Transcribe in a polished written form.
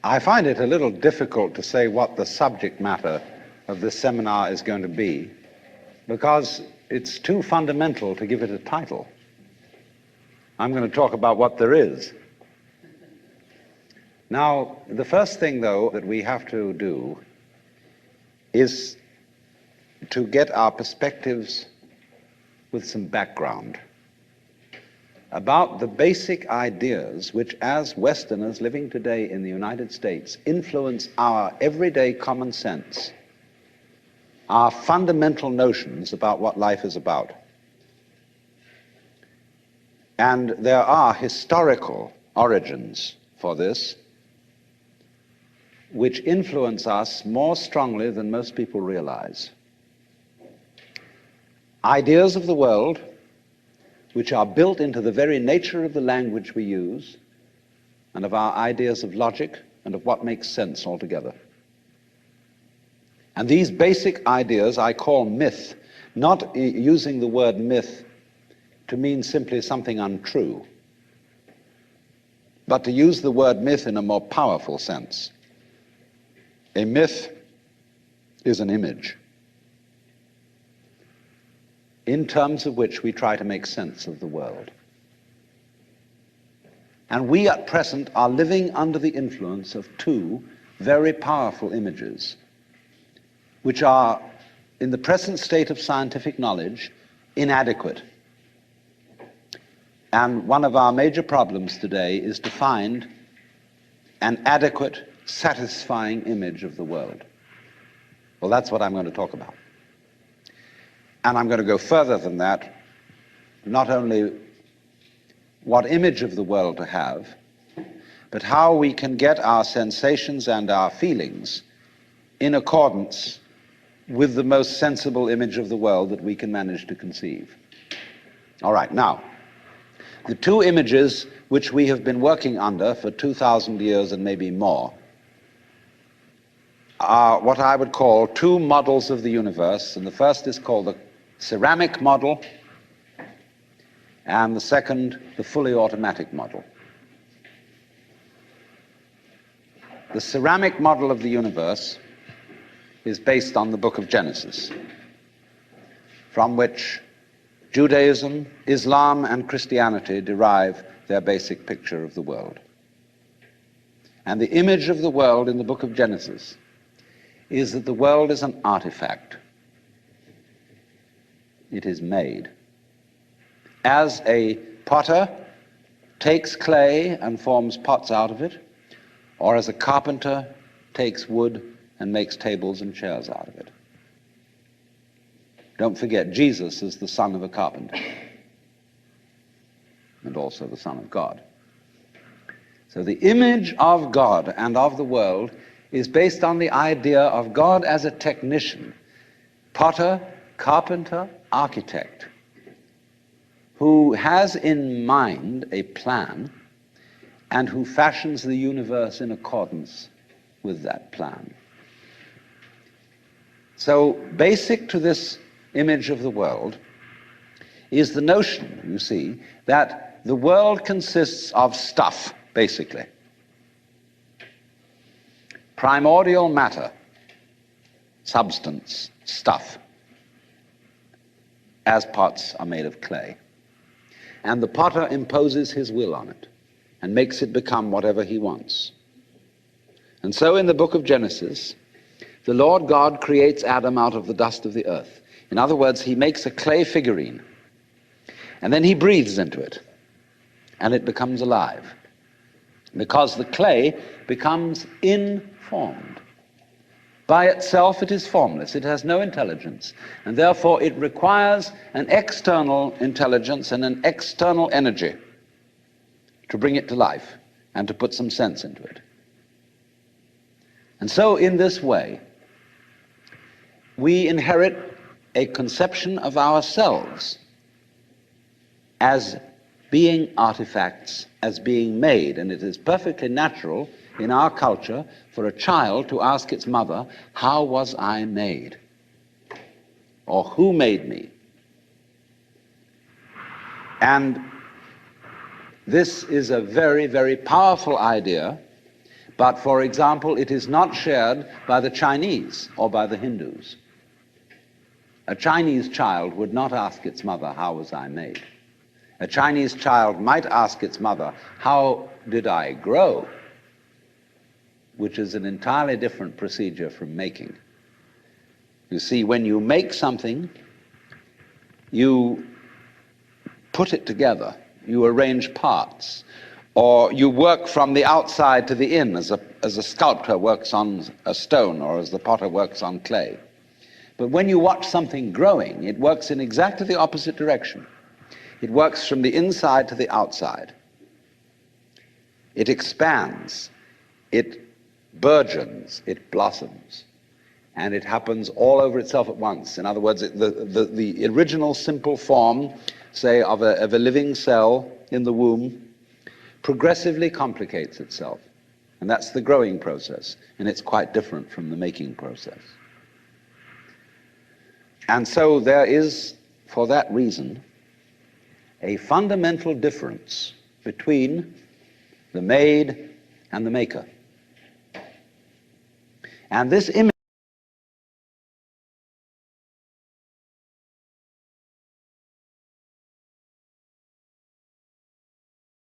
I find it a little difficult to say what the subject matter of this seminar is going to be, because it's too fundamental to give it a title. I'm going to talk about what there is. Now, the first thing, though, that we have to do is to get our perspectives with some background about the basic ideas which, as Westerners living today in the United States, influence our everyday common sense, our fundamental notions about what life is about. And there are historical origins for this which influence us more strongly than most people realize. Ideas of the world which are built into the very nature of the language we use and of our ideas of logic and of what makes sense altogether. And these basic ideas I call myth, not using the word myth to mean simply something untrue, but to use the word myth in a more powerful sense. A myth is an image in terms of which we try to make sense of the world. And we at present are living under the influence of two very powerful images, which are, in the present state of scientific knowledge, inadequate. And one of our major problems today is to find an adequate, satisfying image of the world. Well, that's what I'm going to talk about. And I'm going to go further than that, not only what image of the world to have, but how we can get our sensations and our feelings in accordance with the most sensible image of the world that we can manage to conceive. All right, now, the two images which we have been working under for 2,000 years and maybe more are what I would call two models of the universe, and the first is called the ceramic model, and the second, the fully automatic model. The ceramic model of the universe is based on the book of Genesis, from which Judaism, Islam, and Christianity derive their basic picture of the world. And the image of the world in the book of Genesis is that the world is an artifact. It is made. As a potter takes clay and forms pots out of it, or as a carpenter takes wood and makes tables and chairs out of it. Don't forget, Jesus is the son of a carpenter and also the Son of God. So the image of God and of the world is based on the idea of God as a technician, potter, carpenter, architect, who has in mind a plan and who fashions the universe in accordance with that plan. So basic to this image of the world is the notion, you see, that the world consists of stuff, basically. Primordial matter, substance, stuff, as pots are made of clay. And the potter imposes his will on it and makes it become whatever he wants. And so in the book of Genesis, the Lord God creates Adam out of the dust of the earth. In other words, he makes a clay figurine, and then he breathes into it, and it becomes alive, because the clay becomes informed. By itself, it is formless. It has no intelligence, and therefore it requires an external intelligence and an external energy to bring it to life and to put some sense into it. And so in this way, we inherit a conception of ourselves as being artifacts, as being made, and it is perfectly natural in our culture for a child to ask its mother, "How was I made?" or "Who made me?" And this is a very, very powerful idea, But, for example, it is not shared by the Chinese or by the Hindus. A Chinese child would not ask its mother, "How was I made?" A Chinese child might ask its mother, "How did I grow?" which is an entirely different procedure from making. You see, when you make something, you put it together, you arrange parts, or you work from the outside to the in, as a sculptor works on a stone or as the potter works on clay. But when you watch something growing, it works in exactly the opposite direction. It works from the inside to the outside. It expands, it burgeons, it blossoms, and it happens all over itself at once. In other words, the original simple form, say, of a living cell in the womb, progressively complicates itself. And that's the growing process, and it's quite different from the making process. And so there is, for that reason, a fundamental difference between the made and the maker. And this image